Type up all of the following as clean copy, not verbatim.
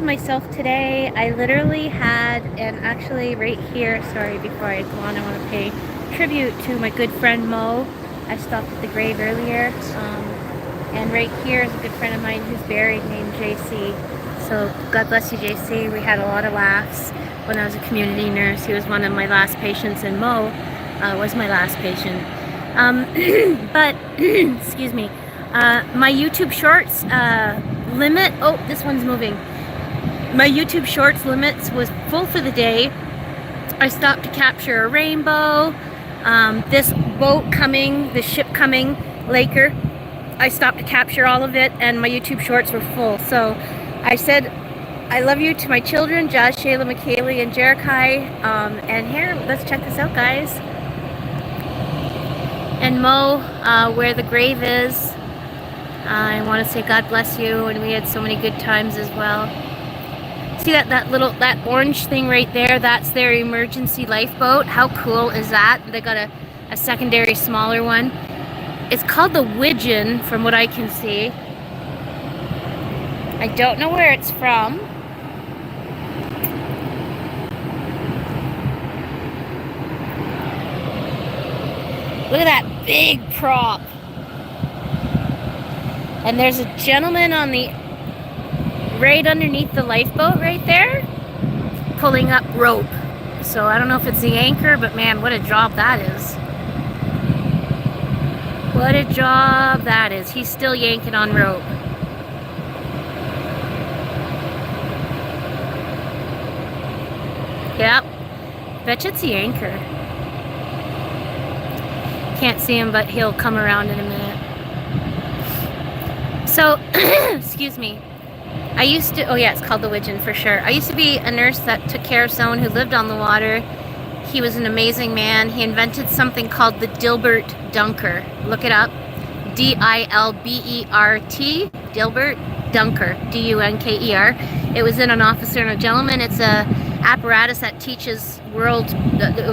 filmed myself today. I literally had, and actually right here, sorry, before I go on, I want to pay tribute to my good friend Mo. I stopped at the grave earlier. And right here is a good friend of mine who's buried named JC. So God bless you, JC. We had a lot of laughs when I was a community nurse. He was one of my last patients, and Mo was my last patient. But, excuse me, my YouTube Shorts limit, oh, this one's moving. My YouTube Shorts limits was full for the day. I stopped to capture a rainbow, this boat coming, this ship coming, Laker. I stopped to capture all of it, and my YouTube Shorts were full. So I said, I love you to my children, Josh, Shayla, McKaylee, and Jerikai. And here, let's check this out, guys. And Mo, where the grave is, I want to say God bless you, and we had so many good times as well. See that orange thing right there? That's their emergency lifeboat. How cool is that? They got a secondary smaller one. It's called the Widgeon, from what I can see. I don't know where it's from. Look at that big prop. And there's a gentleman on the right underneath the lifeboat right there, pulling up rope. So I don't know if it's the anchor, but man, what a job that is. What a job that is. He's still yanking on rope. Yep. Betcha it's the anchor. Can't see him, but he'll come around in a minute. So, excuse me. I used to, oh yeah, it's called the Widgeon for sure. I used to be a nurse that took care of someone who lived on the water. He was an amazing man. He invented something called the Dilbert Dunker. Look it up. D-I-L-B-E-R-T. Dilbert Dunker. D-U-N-K-E-R. It was in An Officer and a Gentleman. It's a apparatus that teaches world.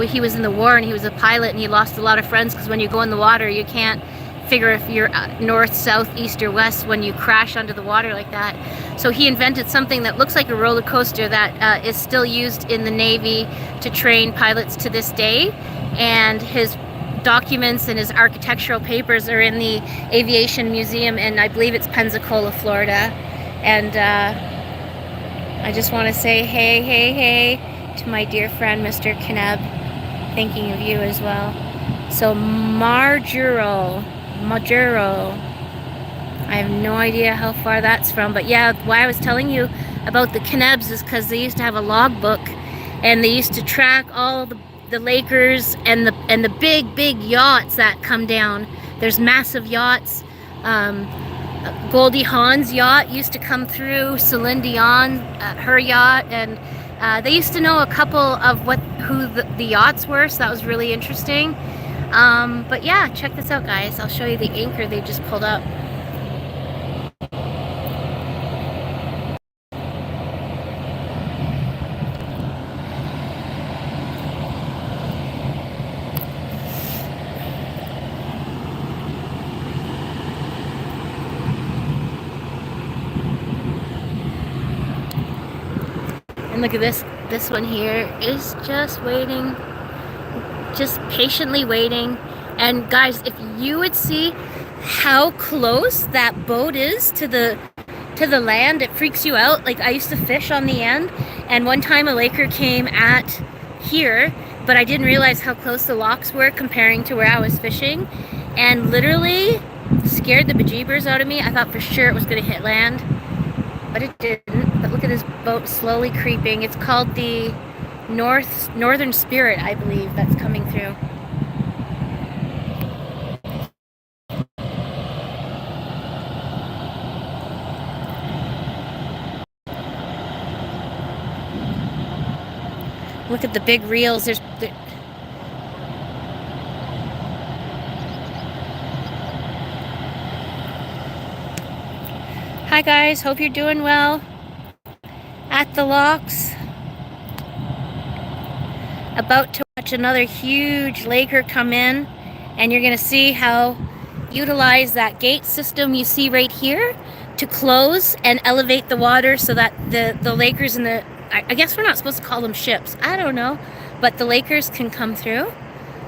He was in the war and he was a pilot, and he lost a lot of friends because when you go in the water, you can't figure if you're north, south, east, or west when you crash under the water like that. So he invented something that looks like a roller coaster that is still used in the Navy to train pilots to this day. And his documents and his architectural papers are in the Aviation Museum, and I believe it's Pensacola, Florida. And I just want to say hey, hey, hey to my dear friend, Mr. Kneb. Thinking of you as well. So Marjuro. I have no idea how far that's from, but yeah, why I was telling you about the Knebs is because they used to have a logbook, and they used to track all the Lakers and the big yachts that come down. There's massive yachts. Goldie Hawn's yacht used to come through. Celine Dion, her yacht, and they used to know a couple of who the yachts were, so that was really interesting. But yeah, check this out, guys. I'll show you the anchor they just pulled up. And look at this one here is just waiting, just patiently waiting. And guys, if you would see how close that boat is to the land, it freaks you out. Like, I used to fish on the end, and one time a Laker came at here, but I didn't realize how close the locks were comparing to where I was fishing, and literally scared the bejeebers out of me. I thought for sure it was going to hit land, but it didn't. But look at this boat slowly creeping. It's called the Northern Spirit, I believe, that's coming through. Look at the big reels. Hi guys, hope you're doing well at the locks. About to watch another huge Laker come in, and you're going to see how utilize that gate system you see right here to close and elevate the water so that the Lakers and I guess we're not supposed to call them ships. I don't know. But the Lakers can come through.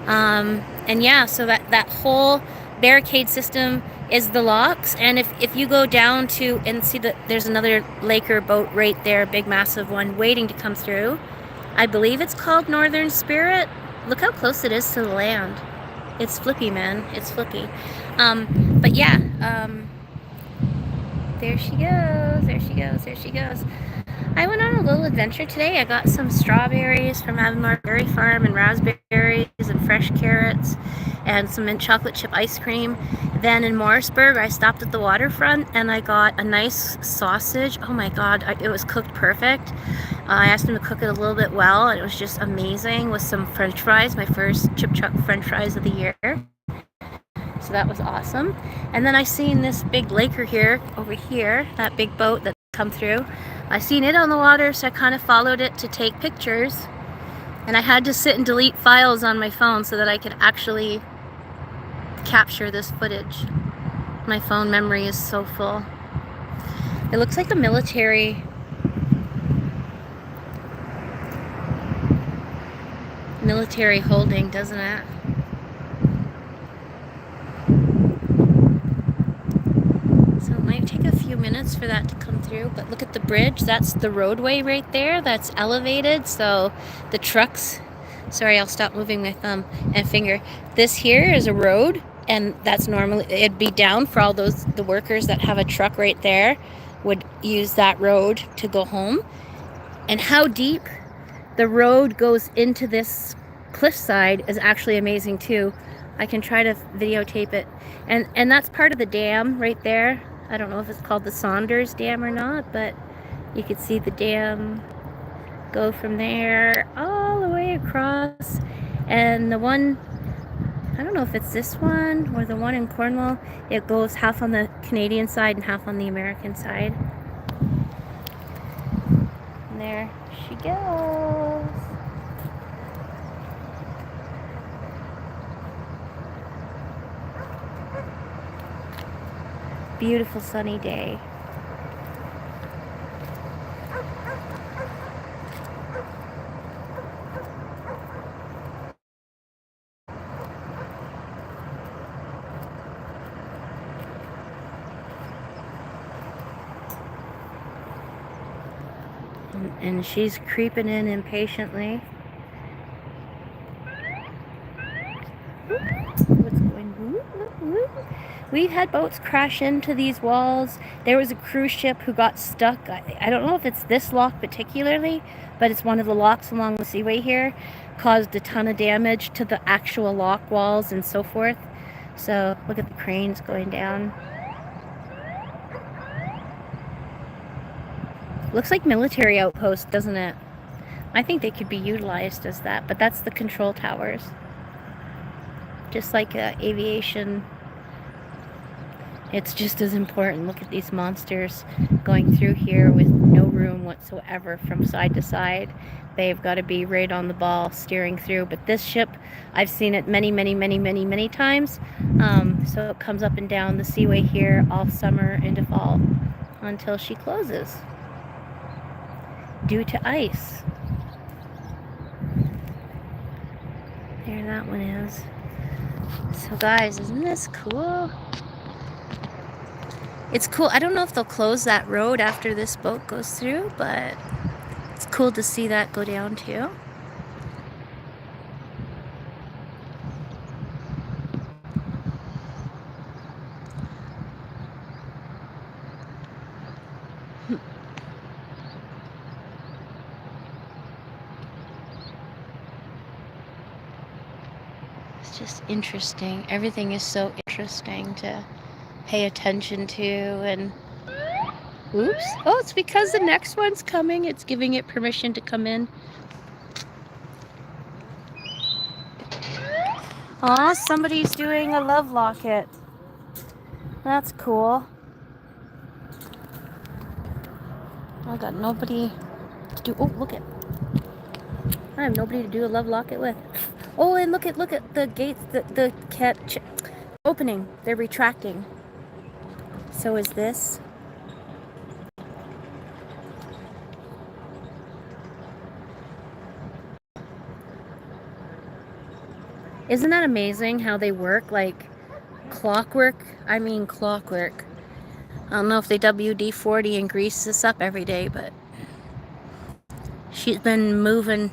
And yeah, so that whole barricade system is the locks. And if you go down to and see that there's another Laker boat right there, big massive one waiting to come through. I believe it's called Northern Spirit. Look how close it is to the land. It's flippy, man. It's flippy. But yeah, there she goes. There she goes. There she goes. I went on a little adventure today. I got some strawberries from Avonmore Berry Farm and raspberries and fresh carrots and some mint chocolate chip ice cream. Then in Morrisburg, I stopped at the waterfront and I got a nice sausage. Oh my God, it was cooked perfect. I asked him to cook it a little bit well, and it was just amazing with some French fries, my first chip chuck French fries of the year. So that was awesome. And then I seen this big Laker here, over here, that big boat that come through. I seen it on the water, so I kind of followed it to take pictures. And I had to sit and delete files on my phone so that I could actually capture this footage. My phone memory is so full. It looks like a military holding, doesn't it? So it might take a few minutes for that to come through, but look at the bridge. That's the roadway right there. That's elevated, so the trucks, sorry, I'll stop moving my thumb and finger. This here is a road, and that's normally, it'd be down for all those, the workers that have a truck right there would use that road to go home. And how deep the road goes into this cliffside is actually amazing too. I can try to videotape it. And that's part of the dam right there. I don't know if it's called the Saunders Dam or not, but you could see the dam go from there all the way across. And the one, I don't know if it's this one or the one in Cornwall, it goes half on the Canadian side and half on the American side. And there she goes. Beautiful sunny day. And she's creeping in impatiently. What's going on? We've had boats crash into these walls. There was a cruise ship who got stuck. I don't know if it's this lock particularly, but it's one of the locks along the seaway here. Caused a ton of damage to the actual lock walls and so forth. So look at the cranes going down. Looks like military outpost, doesn't it? I think they could be utilized as that, but that's the control towers. Just like aviation, it's just as important. Look at these monsters going through here with no room whatsoever from side to side. They've got to be right on the ball steering through. But this ship, I've seen it many, many, many, many, many times. So it comes up and down the seaway here all summer into fall until she closes due to ice. There that one is. So guys, isn't this cool? It's cool. I don't know if they'll close that road after this boat goes through, but it's cool to see that go down too. It's just interesting. Everything is so interesting to pay attention to. And oops. Oh, it's because the next one's coming. It's giving it permission to come in. Aw, somebody's doing a love locket. That's cool. I got nobody to do. Oh, look at. I have nobody to do a love locket with. Oh, and look at the gates. The opening. They're retracting. So is this. Isn't that amazing how they work? Like clockwork? I mean clockwork. I don't know if they WD-40 and grease this up every day, but she's been moving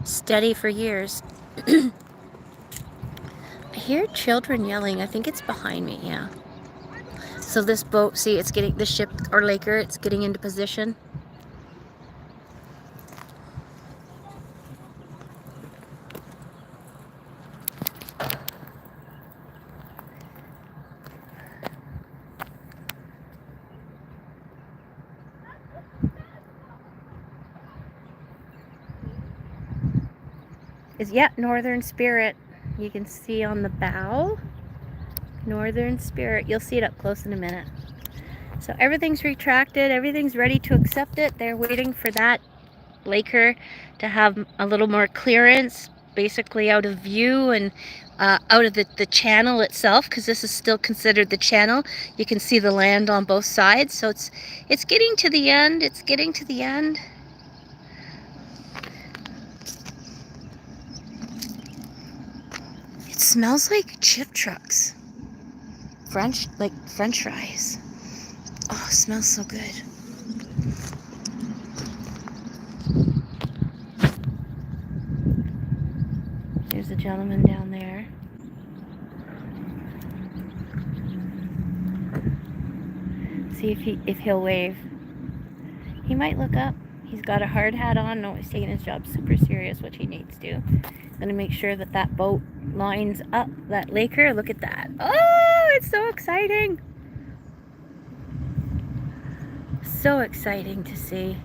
steady for years. I hear children yelling. I think it's behind me, yeah. So this boat, see, it's getting, the ship or laker, it's getting into position. Yeah, Northern Spirit. You can see on the bow, Northern Spirit. You'll see it up close in a minute. So everything's retracted, everything's ready to accept it. They're waiting for that laker to have a little more clearance, basically out of view and out of the channel itself, because this is still considered the channel. You can see the land on both sides, so it's getting to the end. It's getting to the end. It smells like chip trucks. French fries. Oh, it smells so good. There's a gentleman down there. See if he'll wave. He might look up. He's got a hard hat on. No, he's taking his job super serious, which he needs to. Gonna make sure that that boat lines up that laker. Look at that. Oh, it's so exciting. So exciting to see.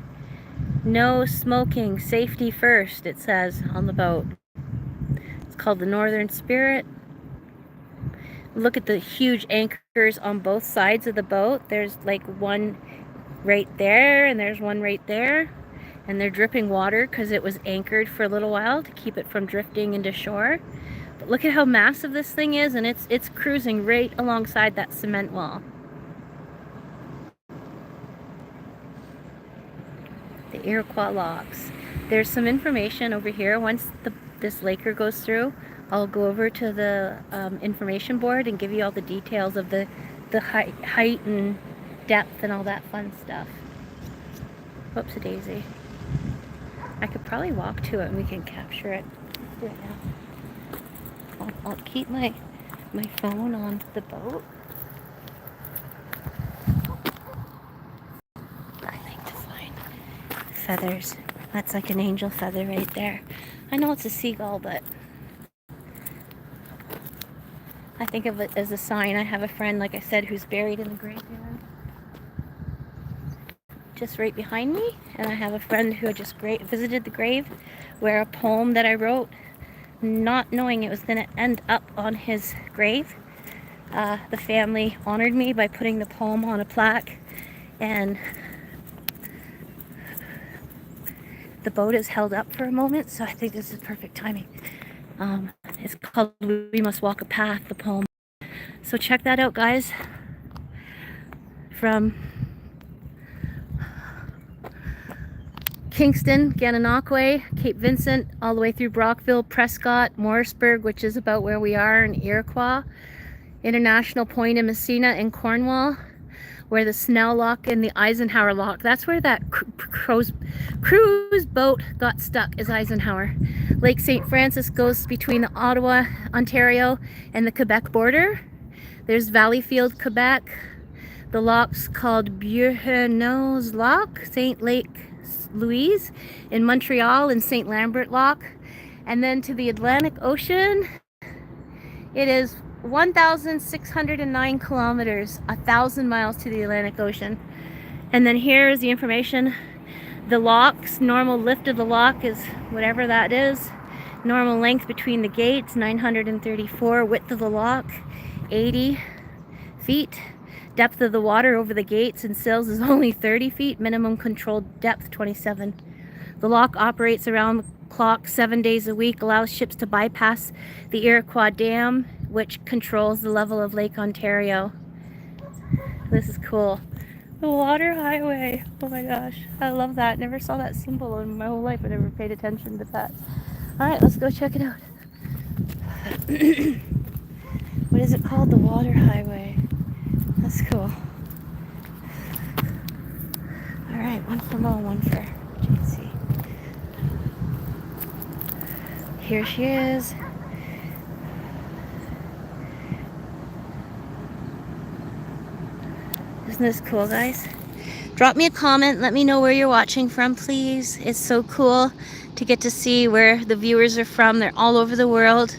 No smoking, safety first, it says on the boat. It's called the Northern Spirit. Look at the huge anchors on both sides of the boat. There's like one right there and there's one right there. And they're dripping water because it was anchored for a little while to keep it from drifting into shore. But look at how massive this thing is, and it's cruising right alongside that cement wall. The Iroquois locks. There's some information over here. Once this laker goes through, I'll go over to the information board and give you all the details of the height and depth and all that fun stuff. Whoops a daisy. I could probably walk to it and we can capture it. Let's do it now. I'll keep my phone on the boat. I like to find feathers. That's like an angel feather right there. I know it's a seagull, but I think of it as a sign. I have a friend, like I said, who's buried in the graveyard just right behind me, and I have a friend who had just visited the grave where a poem that I wrote, not knowing it was going to end up on his grave, the family honored me by putting the poem on a plaque, and the boat is held up for a moment, so I think this is perfect timing. It's called We Must Walk a Path, the poem. So check that out, guys. From Kingston, Gananoque, Cape Vincent, all the way through Brockville, Prescott, Morrisburg, which is about where we are in Iroquois, International Point in Messina and Cornwall, where the Snell Lock and the Eisenhower Lock, that's where that cruise boat got stuck, is Eisenhower. Lake St. Francis goes between the Ottawa, Ontario, and the Quebec border. There's Valleyfield, Quebec. The lock's called Beauharnois Lock, St. Lake Louise in Montreal, and St. Lambert Lock. And then to the Atlantic Ocean, it is 1,609 kilometers, 1,000 miles to the Atlantic Ocean. And then here is the information. The lock's normal lift of the lock is whatever that is. Normal length between the gates, 934. Width of the lock, 80 feet. Depth of the water over the gates and sills is only 30 feet. Minimum controlled depth, 27. The lock operates around the clock 7 days a week, allows ships to bypass the Iroquois Dam, which controls the level of Lake Ontario. This is cool. The water highway. Oh my gosh. I love that. Never saw that symbol in my whole life. I never paid attention to that. Alright, let's go check it out. What is it called? The water highway. That's cool. All right, one for Mo, one for JC. Here she is. Isn't this cool, guys? Drop me a comment. Let me know where you're watching from, please. It's so cool to get to see where the viewers are from. They're all over the world.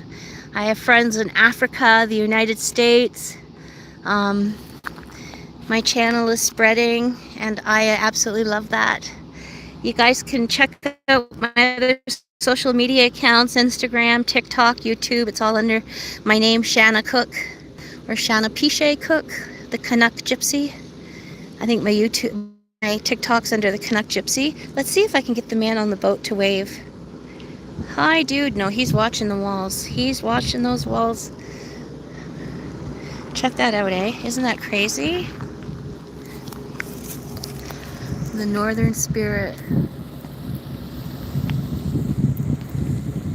I have friends in Africa, the United States. My channel is spreading, and I absolutely love that. You guys can check out my other social media accounts, Instagram, TikTok, YouTube. It's all under my name, Shanna Cook, or Shanna Piche Cook, the Canuck Gypsy. I think my TikTok's under the Canuck Gypsy. Let's see if I can get the man on the boat to wave. Hi, dude. No, he's watching the walls. He's watching those walls. Check that out, eh? Isn't that crazy? The Northern Spirit.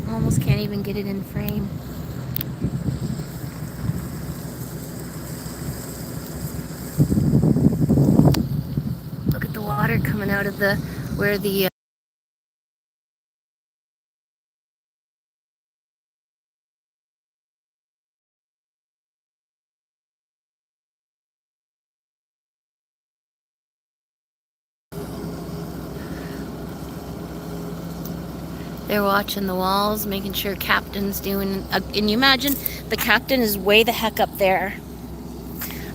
Almost can't even get it in frame. Look at the water coming out of where the they're watching the walls, making sure captain's doing. And you imagine the captain is way the heck up there.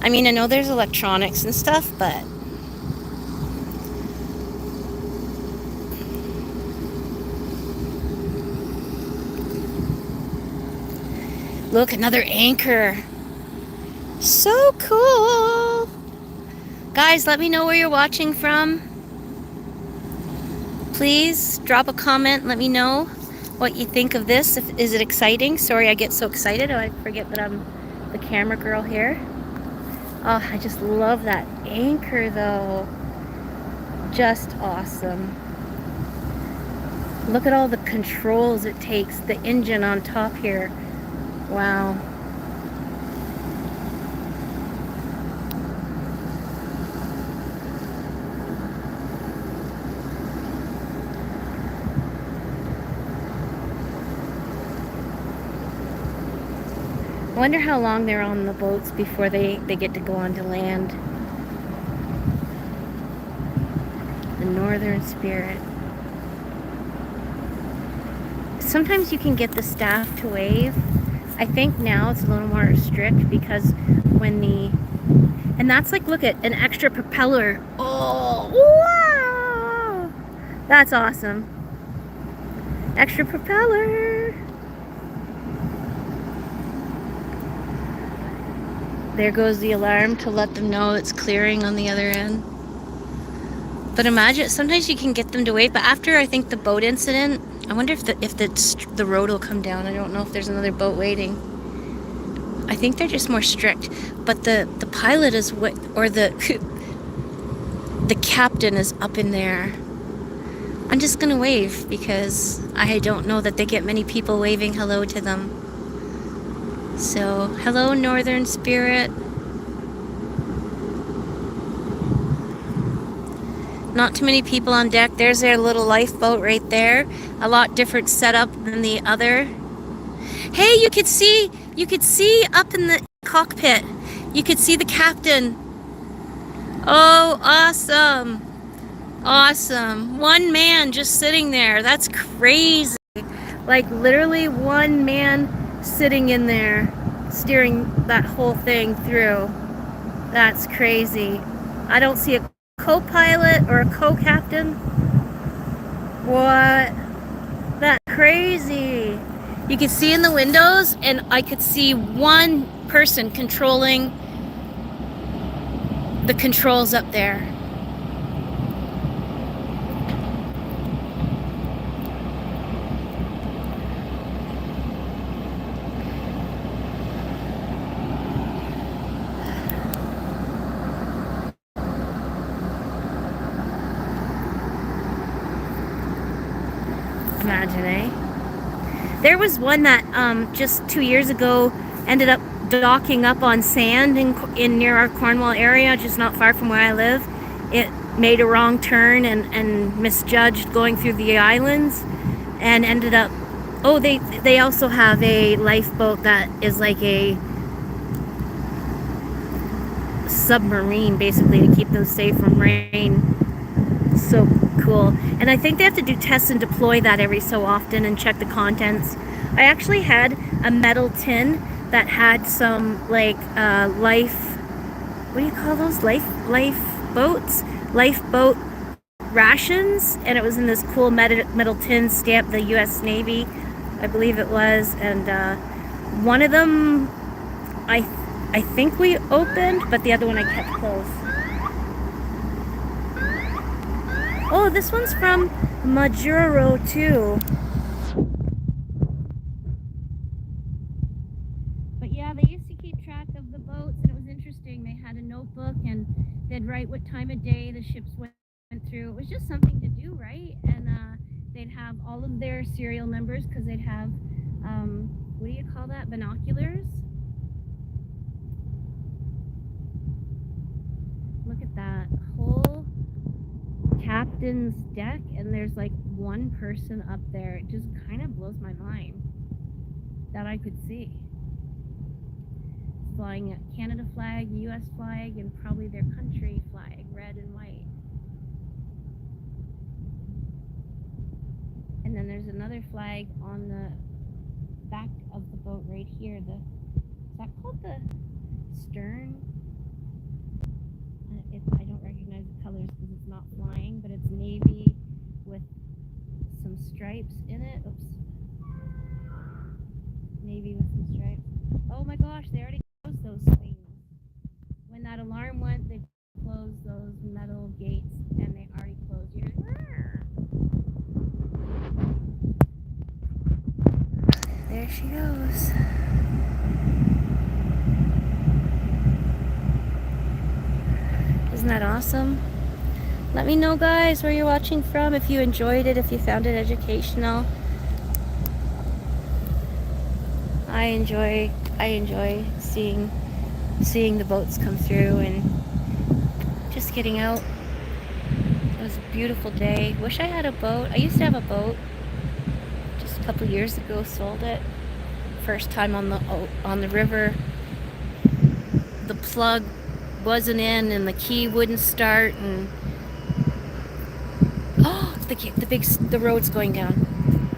I mean, I know there's electronics and stuff, but look, another anchor. So cool. Guys, let me know where you're watching from. Please drop a comment. Let me know what you think of this. Is it exciting? Sorry, I get so excited. I forget that I'm the camera girl here. Oh, I just love that anchor, though. Just awesome. Look at all the controls it takes. The engine on top here. Wow. I wonder how long they're on the boats before they get to go onto land. The Northern Spirit. Sometimes you can get the staff to wave. I think now it's a little more strict because when and that's like, look at an extra propeller. Oh, wow! That's awesome. Extra propeller. There goes the alarm to let them know it's clearing on the other end. But imagine, sometimes you can get them to wait, but after I think the boat incident, I wonder if the road will come down. I don't know if there's another boat waiting. I think they're just more strict. But the pilot is the captain is up in there. I'm just gonna wave because I don't know that they get many people waving hello to them. So, hello, Northern Spirit. Not too many people on deck. There's their little lifeboat right there. A lot different setup than the other. Hey, you could see up in the cockpit. You could see the captain. Oh, awesome. Awesome. One man just sitting there. That's crazy. Like literally one man sitting in there steering that whole thing through. That's crazy. I don't see a co-pilot or a co-captain. What? That's crazy. You could see in the windows, and I could see one person controlling the controls up there. Imagine, eh? There was one that just 2 years ago ended up docking up on sand in near our Cornwall area, just not far from where I live. It made a wrong turn and misjudged going through the islands and ended up, oh, they also have a lifeboat that is like a submarine basically to keep them safe from rain. So cool. And I think they have to do tests and deploy that every so often and check the contents. I actually had a metal tin that had some like what do you call those, lifeboat rations, and it was in this cool metal tin stamped the US Navy, I believe it was. And one of them I think we opened, but the other one I kept closed. Oh, this one's from Majuro too. But yeah, they used to keep track of the boats, and it was interesting. They had a notebook, and they'd write what time of day the ships went through. It was just something to do, right? And they'd have all of their serial numbers, because they'd have, what do you call that, binoculars? Look at that whole captain's deck, and there's like one person up there. It just kind of blows my mind that I could see. Flying a Canada flag, US flag, and probably their country flag, red and white. And then there's another flag on the back of the boat right here. Is that called the stern? I don't recognize the colors because it's not flying, but it's navy with some stripes in it. Oops. Navy with some stripes. Oh my gosh, they already closed those swings. When that alarm went, they closed those metal gates, and they already closed. You're there she goes. Isn't that awesome? Let me know, guys, where you're watching from, if you enjoyed it, if you found it educational. I enjoy seeing the boats come through and just getting out. It was a beautiful day. Wish I had a boat. I used to have a boat just a couple years ago, sold it. First time on the river. The plug wasn't in and the key wouldn't start, and the road's going down.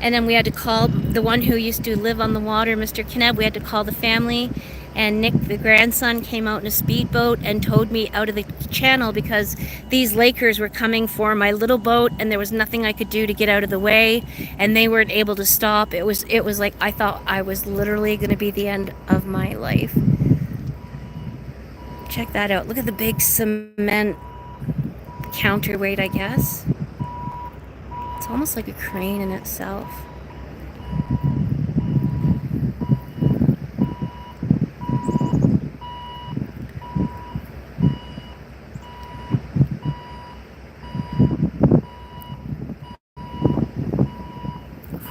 And then we had to call the one who used to live on the water, Mr. Kneb. We had to call the family, and Nick, the grandson, came out in a speedboat and towed me out of the channel because these Lakers were coming for my little boat, and there was nothing I could do to get out of the way, and they weren't able to stop. It was like I thought I was literally going to be the end of my life. Check that out. Look at the big cement counterweight, I guess. It's almost like a crane in itself.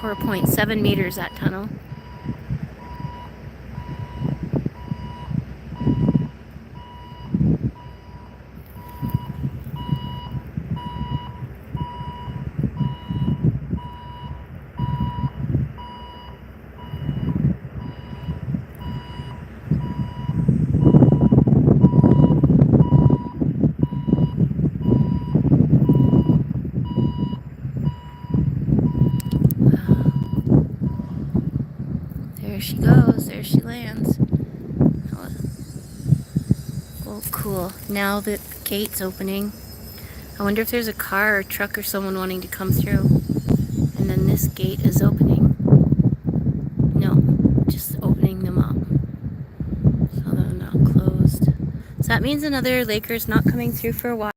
.7 meters, that tunnel. There she goes. There she lands. Oh, cool. Now the gate's opening. I wonder if there's a car or truck or someone wanting to come through. And then this gate is opening. No, just opening them up. So they're not closed. So that means another Laker's not coming through for a while.